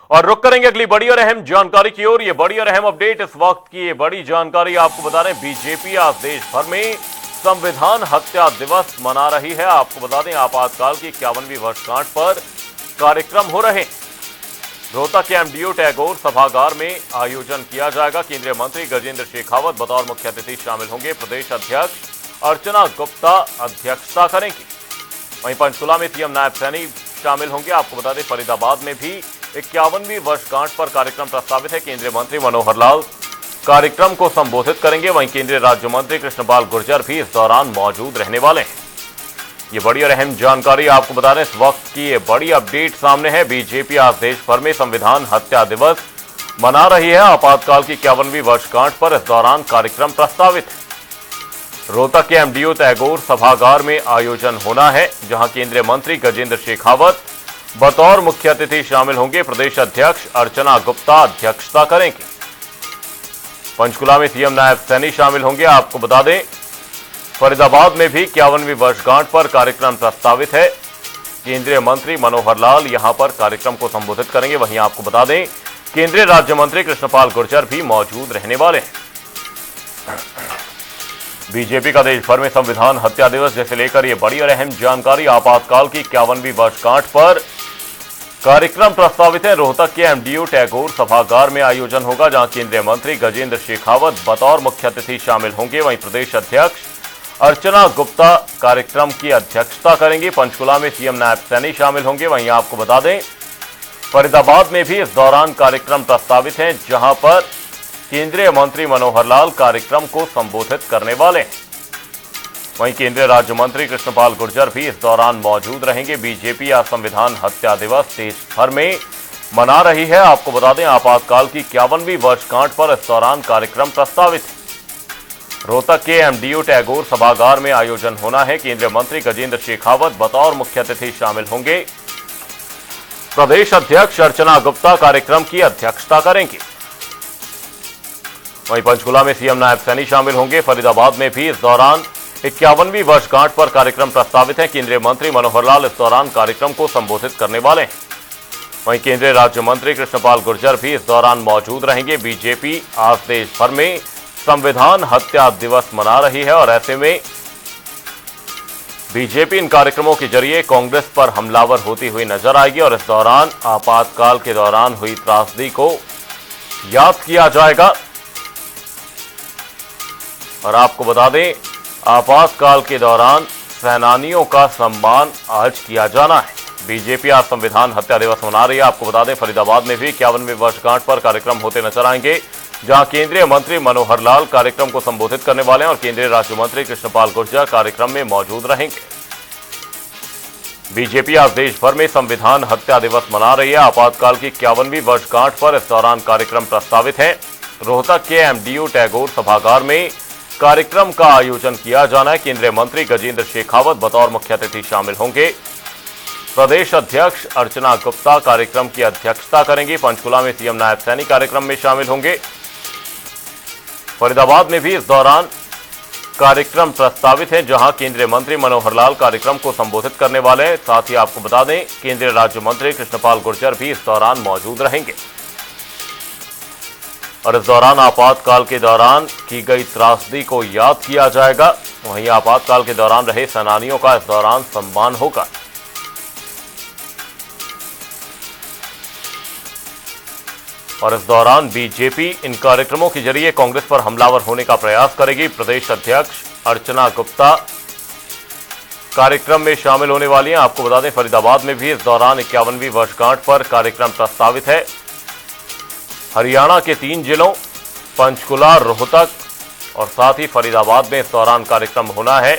और रुक करेंगे अगली बड़ी और अहम जानकारी की ओर। ये बड़ी और अहम अपडेट इस वक्त की ये बड़ी जानकारी आपको बता रहे हैं, बीजेपी आज देश भर में संविधान हत्या दिवस मना रही है। आपको बता दें, आपातकाल की 51वीं वर्षगांठ पर कार्यक्रम हो रहे हैं। रोहतक के एमडीओ टैगोर सभागार में आयोजन किया जाएगा। केंद्रीय मंत्री गजेंद्र शेखावत बतौर मुख्य अतिथि शामिल होंगे। प्रदेश अध्यक्ष अर्चना गुप्ता अध्यक्षता करेंगी। वहीं पंचकुला में सीएम नायब सैनी शामिल होंगे। आपको बता दें, फरीदाबाद में भी 51वीं वर्षगांठ पर कार्यक्रम प्रस्तावित है। केंद्रीय मंत्री मनोहर लाल कार्यक्रम को संबोधित करेंगे। वहीं केंद्रीय राज्य मंत्री कृष्णपाल गुर्जर भी इस दौरान मौजूद रहने वाले हैं। ये बड़ी और अहम जानकारी आपको बता रहे हैं, इस वक्त की ये बड़ी अपडेट सामने है। बीजेपी आज देश भर में संविधान हत्या दिवस मना रही है। आपातकाल की 51वीं वर्षगांठ पर इस दौरान कार्यक्रम प्रस्तावित है। रोहतक के एमडीओ टैगोर सभागार में आयोजन होना है, जहां केंद्रीय मंत्री गजेंद्र शेखावत बतौर मुख्य अतिथि शामिल होंगे। प्रदेश अध्यक्ष अर्चना गुप्ता अध्यक्षता करेंगे। पंचकुला में सीएम नायब सैनी शामिल होंगे। आपको बता दें, फरीदाबाद में भी 51वीं वर्षगांठ पर कार्यक्रम प्रस्तावित है। केंद्रीय मंत्री मनोहर लाल यहां पर कार्यक्रम को संबोधित करेंगे। वहीं आपको बता दें, केंद्रीय राज्य मंत्री कृष्णपाल गुर्जर भी मौजूद रहने वाले हैं। बीजेपी का देश भर में संविधान हत्या दिवस जैसे लेकर ये बड़ी और अहम जानकारी। आपातकाल की 51वीं वर्षगांठ पर कार्यक्रम प्रस्तावित है। रोहतक के एमडीओ टैगोर सभागार में आयोजन होगा, जहां केंद्रीय मंत्री गजेंद्र शेखावत बतौर मुख्य अतिथि शामिल होंगे। वहीं प्रदेश अध्यक्ष अर्चना गुप्ता कार्यक्रम की अध्यक्षता करेंगी। पंचकुला में सीएम नायब सैनी शामिल होंगे। वहीं आपको बता दें, फरीदाबाद में भी इस दौरान कार्यक्रम प्रस्तावित है, जहां पर केंद्रीय मंत्री मनोहर लाल कार्यक्रम को संबोधित करने वाले हैं। वहीं केंद्रीय राज्य मंत्री कृष्णपाल गुर्जर भी इस दौरान मौजूद रहेंगे। बीजेपी आज संविधान हत्या दिवस देश भर में मना रही है। आपको बता दें, आपातकाल की 51वीं वर्षगांठ पर इस दौरान कार्यक्रम प्रस्तावित है। रोहतक के एमडीओ टैगोर सभागार में आयोजन होना है। केंद्रीय मंत्री गजेंद्र शेखावत बतौर मुख्य अतिथि शामिल होंगे। प्रदेश अध्यक्ष अर्चना गुप्ता कार्यक्रम की अध्यक्षता करेंगे। वहीं पंचकुला में सीएम नायब सैनी शामिल होंगे। फरीदाबाद में भी इस दौरान 51वीं वर्षगांठ पर कार्यक्रम प्रस्तावित है। केंद्रीय मंत्री मनोहर लाल इस दौरान कार्यक्रम को संबोधित करने वाले हैं। वहीं केंद्रीय राज्य मंत्री कृष्णपाल गुर्जर भी इस दौरान मौजूद रहेंगे। बीजेपी आज देश भर में संविधान हत्या दिवस मना रही है और ऐसे में बीजेपी इन कार्यक्रमों के जरिए कांग्रेस पर हमलावर होती हुई नजर आएगी और इस दौरान आपातकाल के दौरान हुई त्रासदी को याद किया जाएगा। और आपको बता दें, आपातकाल के दौरान सेनानियों का सम्मान आज किया जाना है। बीजेपी आज संविधान हत्या दिवस मना रही है। आपको बता दें, फरीदाबाद में भी 51वीं वर्षगांठ पर कार्यक्रम होते नजर आएंगे, जहां केंद्रीय मंत्री मनोहर लाल कार्यक्रम को संबोधित करने वाले हैं और केंद्रीय राज्य मंत्री कृष्णपाल गुर्जर कार्यक्रम में मौजूद रहेंगे। बीजेपी आज देश भर में संविधान हत्या दिवस मना रही है। आपातकाल की 51वीं वर्षगांठ पर इस दौरान कार्यक्रम प्रस्तावित है। रोहतक के एमडीओ टैगोर सभागार में कार्यक्रम का आयोजन किया जाना है। केंद्रीय मंत्री गजेंद्र शेखावत बतौर मुख्य अतिथि शामिल होंगे। प्रदेश अध्यक्ष अर्चना गुप्ता कार्यक्रम की अध्यक्षता करेंगी। पंचकुला में सीएम नायब सैनी कार्यक्रम में शामिल होंगे। फरीदाबाद में भी इस दौरान कार्यक्रम प्रस्तावित है, जहां केंद्रीय मंत्री मनोहर लाल कार्यक्रम को संबोधित करने वाले हैं। साथ ही आपको बता दें, केंद्रीय राज्य मंत्री कृष्णपाल गुर्जर भी इस दौरान मौजूद रहेंगे और इस दौरान आपातकाल के दौरान की गई त्रासदी को याद किया जाएगा। वहीं आपातकाल के दौरान रहे सेनानियों का इस दौरान सम्मान होगा। और इस दौरान बीजेपी इन कार्यक्रमों के जरिए कांग्रेस पर हमलावर होने का प्रयास करेगी। प्रदेश अध्यक्ष अर्चना गुप्ता कार्यक्रम में शामिल होने वाली हैं। आपको बता दें, फरीदाबाद में भी इस दौरान 51वीं वर्षगांठ पर कार्यक्रम प्रस्तावित है। हरियाणा के 3 जिलों पंचकुला, रोहतक और साथ ही फरीदाबाद में इस दौरान कार्यक्रम होना है।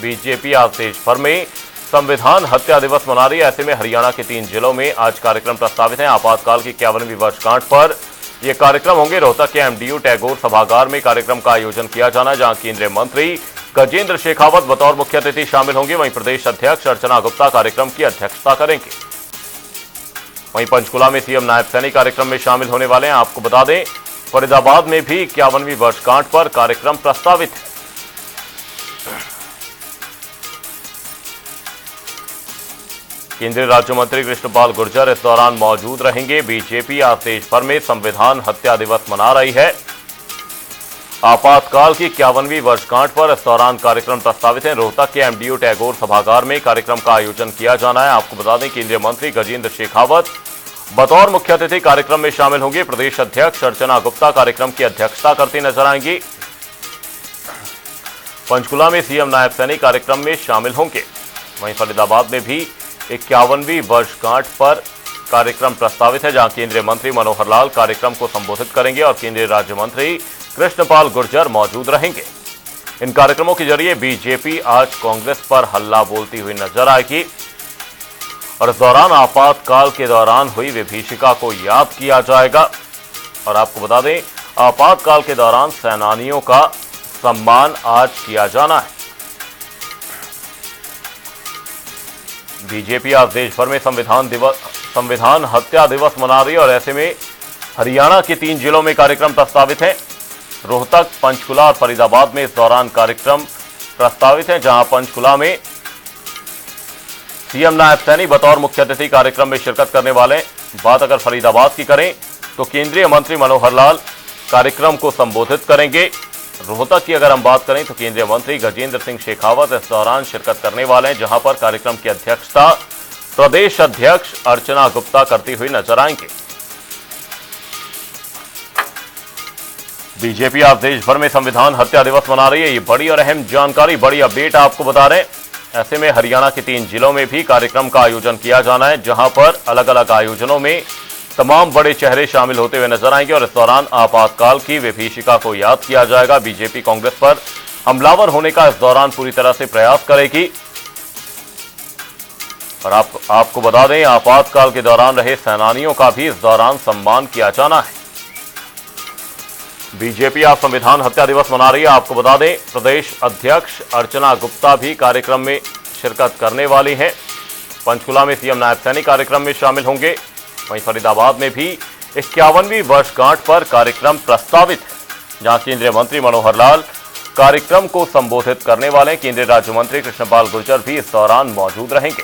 बीजेपी आज देश भर में संविधान हत्या दिवस मना रही है। ऐसे में हरियाणा के 3 जिलों में आज कार्यक्रम प्रस्तावित हैं। आपातकाल की 51वीं वर्षगांठ पर ये कार्यक्रम होंगे। रोहतक के एमडीओ टैगोर सभागार में कार्यक्रम का आयोजन किया जाना है, जहां केंद्रीय मंत्री गजेंद्र शेखावत बतौर मुख्य अतिथि शामिल होंगे। वहीं प्रदेश अध्यक्ष अर्चना गुप्ता कार्यक्रम की अध्यक्षता करेंगे। वहीं पंचकुला में सीएम नायब सैनी कार्यक्रम में शामिल होने वाले हैं। आपको बता दें, फरीदाबाद में भी 51वीं वर्षगांठ पर कार्यक्रम प्रस्तावित है। केंद्रीय राज्य मंत्री कृष्णपाल गुर्जर इस दौरान मौजूद रहेंगे। बीजेपी आज देश भर में संविधान हत्या दिवस मना रही है। आपातकाल की 51वीं वर्षगांठ पर इस दौरान कार्यक्रम प्रस्तावित है। रोहतक के एमडीओ टैगोर सभागार में कार्यक्रम का आयोजन किया जाना है। आपको बता दें, केंद्रीय मंत्री गजेंद्र शेखावत बतौर मुख्य अतिथि कार्यक्रम में शामिल होंगे। प्रदेश अध्यक्ष अर्चना गुप्ता कार्यक्रम की अध्यक्षता करती नजर आएंगी। पंचकुला में सीएम नायब सैनी कार्यक्रम में शामिल होंगे। वहीं फरीदाबाद में भी 51वीं वर्षगांठ पर कार्यक्रम प्रस्तावित है, जहां केंद्रीय मंत्री मनोहर लाल कार्यक्रम को संबोधित करेंगे और केंद्रीय राज्य मंत्री कृष्णपाल गुर्जर मौजूद रहेंगे। इन कार्यक्रमों के जरिए बीजेपी आज कांग्रेस पर हल्ला बोलती हुई नजर आएगी और इस दौरान आपातकाल के दौरान हुई विभीषिका को याद किया जाएगा। और आपको बता दें, आपातकाल के दौरान सेनानियों का सम्मान आज किया जाना है। बीजेपी आज देश भर में संविधान हत्या दिवस मना रही है और ऐसे में हरियाणा के 3 जिलों में कार्यक्रम प्रस्तावित हैं। रोहतक, पंचकुला और फरीदाबाद में इस दौरान कार्यक्रम प्रस्तावित हैं, जहां पंचकुला में सीएम नायब सैनी बतौर मुख्य अतिथि कार्यक्रम में शिरकत करने वाले। बात अगर फरीदाबाद की करें तो केंद्रीय मंत्री मनोहर लाल कार्यक्रम को संबोधित करेंगे। रोहतक की अगर हम बात करें तो केंद्रीय मंत्री गजेंद्र सिंह शेखावत इस दौरान शिरकत करने वाले हैं, जहां पर कार्यक्रम की अध्यक्षता प्रदेश अध्यक्ष अर्चना गुप्ता करती हुई नजर आएंगे। बीजेपी आज देश भर में संविधान हत्या दिवस मना रही है। ये बड़ी और अहम जानकारी, बड़ी अपडेट आपको बता रहे हैं। ऐसे में हरियाणा के 3 जिलों में भी कार्यक्रम का आयोजन किया जाना है, जहां पर अलग अलग आयोजनों में तमाम बड़े चेहरे शामिल होते हुए नजर आएंगे और इस दौरान आपातकाल की विभीषिका को याद किया जाएगा। बीजेपी कांग्रेस पर हमलावर होने का इस दौरान पूरी तरह से प्रयास करेगी। और आपको बता दें, आपातकाल के दौरान रहे सेनानियों का भी इस दौरान सम्मान किया जाना है। बीजेपी आज संविधान हत्या दिवस मना रही है। आपको बता दें, प्रदेश अध्यक्ष अर्चना गुप्ता भी कार्यक्रम में शिरकत करने वाली हैं। पंचकुला में सीएम नायब सैनी कार्यक्रम में शामिल होंगे। वहीं फरीदाबाद में भी 51वीं वर्षगांठ पर कार्यक्रम प्रस्तावित है, जहां केंद्रीय मंत्री मनोहर लाल कार्यक्रम को संबोधित करने वाले। केंद्रीय राज्य मंत्री कृष्णपाल गुर्जर भी इस दौरान मौजूद रहेंगे।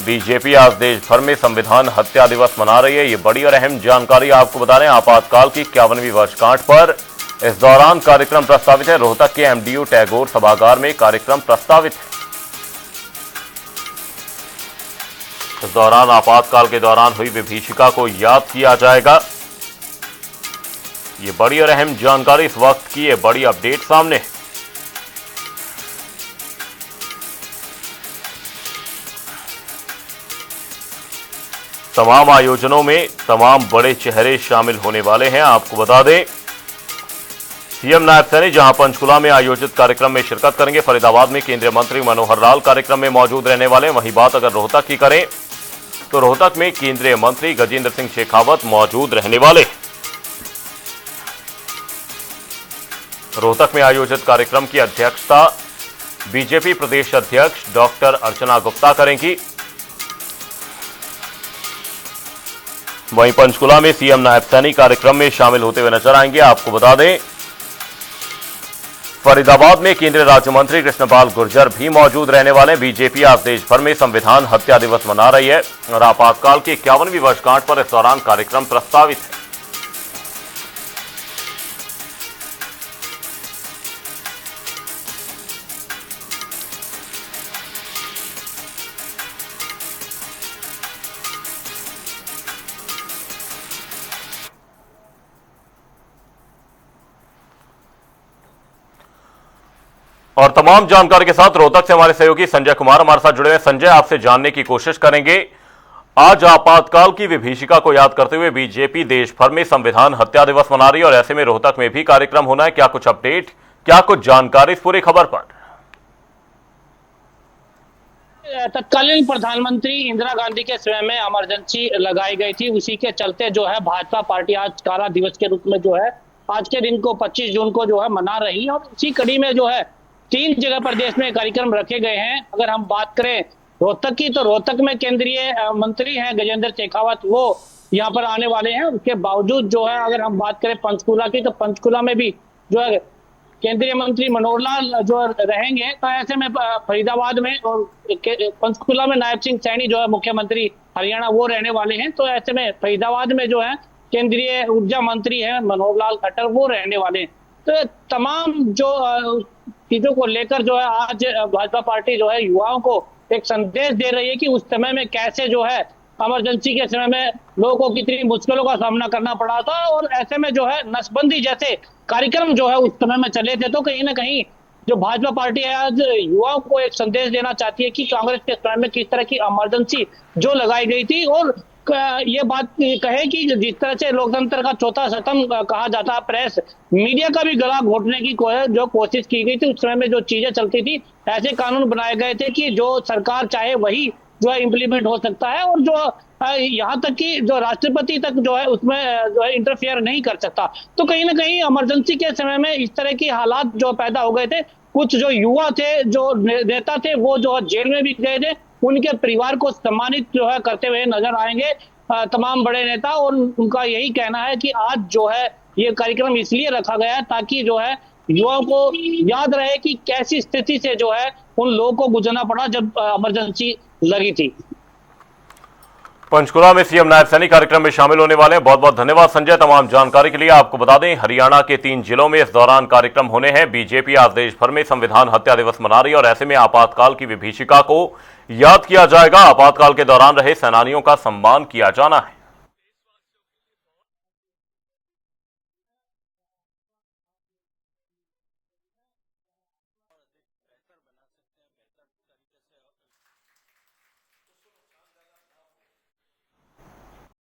बीजेपी आज देश भर में संविधान हत्या दिवस मना रही है। ये बड़ी और अहम जानकारी आपको बता रहे हैं। आपातकाल की 51वीं वर्षगांठ पर इस दौरान कार्यक्रम प्रस्तावित है। रोहतक के एमडीओ टैगोर सभागार में कार्यक्रम प्रस्तावित है। इस दौरान आपातकाल के दौरान हुई विभीषिका को याद किया जाएगा। ये बड़ी और अहम जानकारी इस वक्त की, ये बड़ी अपडेट सामने है। तमाम आयोजनों में तमाम बड़े चेहरे शामिल होने वाले हैं। आपको बता दें, सीएम नायब सैनी जहां पंचकुला में आयोजित कार्यक्रम में शिरकत करेंगे। फरीदाबाद में केंद्रीय मंत्री मनोहर लाल कार्यक्रम में मौजूद रहने वाले हैं। वहीं बात अगर रोहतक की करें तो रोहतक में केंद्रीय मंत्री गजेंद्र सिंह शेखावत मौजूद रहने वाले। रोहतक में आयोजित कार्यक्रम की अध्यक्षता बीजेपी प्रदेश अध्यक्ष डॉक्टर अर्चना गुप्ता करेंगी। वहीं पंचकुला में सीएम नायब सैनी कार्यक्रम में शामिल होते हुए नजर आएंगे। आपको बता दें, फरीदाबाद में केंद्रीय राज्य मंत्री कृष्णपाल गुर्जर भी मौजूद रहने वाले। बीजेपी आज देश भर में संविधान हत्या दिवस मना रही है और आपातकाल की 51वीं वर्षगांठ पर इस दौरान कार्यक्रम प्रस्तावित है। और तमाम जानकारी के साथ रोहतक से हमारे सहयोगी संजय कुमार हमारे साथ जुड़े हुए। संजय, आपसे जानने की कोशिश करेंगे, आज आपातकाल की विभीषिका को याद करते हुए बीजेपी देश भर में संविधान हत्या दिवस मना रही है और ऐसे में रोहतक में भी कार्यक्रम होना है। क्या कुछ अपडेट, क्या कुछ जानकारी इस पूरी खबर पर? तत्कालीन प्रधानमंत्री इंदिरा गांधी के समय में इमरजेंसी लगाई गई थी। उसी के चलते जो है भाजपा पार्टी आज काला दिवस के रूप में जो है आज के दिन को 25 जून को जो है मना रही है। और इसी कड़ी में जो है 3 जगह प्रदेश में कार्यक्रम रखे गए हैं। अगर हम बात करें रोहतक की, तो रोहतक में केंद्रीय मंत्री हैं गजेंद्र शेखावत, वो यहाँ पर आने वाले हैं। उसके बावजूद जो है अगर हम बात करें पंचकुला की, तो पंचकुला में भी जो है केंद्रीय मंत्री मनोहर लाल जो रहेंगे, तो ऐसे में फरीदाबाद में और पंचकुला में नायब सिंह सैनी जो है मुख्यमंत्री हरियाणा वो रहने वाले हैं। तो ऐसे में फरीदाबाद में जो है केंद्रीय ऊर्जा मंत्री है मनोहर लाल खट्टर वो रहने वाले हैं। तो तमाम जो चीजों को लेकर जो है आज भाजपा पार्टी जो है युवाओं को एक संदेश दे रही है कि उस समय में कैसे जो है इमरजेंसी के समय में लोगों को कितनी मुश्किलों का सामना करना पड़ा था, और ऐसे में जो है नसबंदी जैसे कार्यक्रम जो है उस समय में चले थे। तो कहीं ना कहीं जो भाजपा पार्टी है आज युवाओं को एक संदेश देना चाहती है कि कांग्रेस के समय में किस तरह की इमरजेंसी जो लगाई गई थी, और ये बात कहे कि जिस तरह से लोकतंत्र का चौथा स्तंभ कहा जाता है प्रेस, मीडिया का भी गला घोटने की जो कोशिश की गई थी उस समय में जो चीजें चलती थी, ऐसे कानून बनाए गए थे कि जो सरकार चाहे वही जो है इम्प्लीमेंट हो सकता है, और जो यहाँ तक कि जो राष्ट्रपति तक जो है उसमें जो है इंटरफेयर नहीं कर सकता। तो कहीं ना कहीं इमरजेंसी के समय में इस तरह की हालात जो पैदा हो गए थे। कुछ जो युवा थे, जो नेता थे, वो जो जेल में भी गए थे, उनके परिवार को सम्मानित जो है करते हुए नजर आएंगे तमाम बड़े नेता। और उनका यही कहना है कि आज जो है ये कार्यक्रम इसलिए रखा गया है ताकि जो है युवाओं को याद रहे कि कैसी स्थिति से जो है उन लोगों को गुजरना पड़ा जब इमरजेंसी लगी थी। पंचकुला में सीएम नायब सैनी कार्यक्रम में शामिल होने वाले हैं। बहुत बहुत धन्यवाद संजय तमाम जानकारी के लिए। आपको बता दें हरियाणा के 3 जिलों में इस दौरान कार्यक्रम होने हैं। बीजेपी आज देश भर में संविधान हत्या दिवस मना रही है और ऐसे में आपातकाल की विभीषिका को याद किया जाएगा। आपातकाल के दौरान रहे सेनानियों का सम्मान किया जाना है।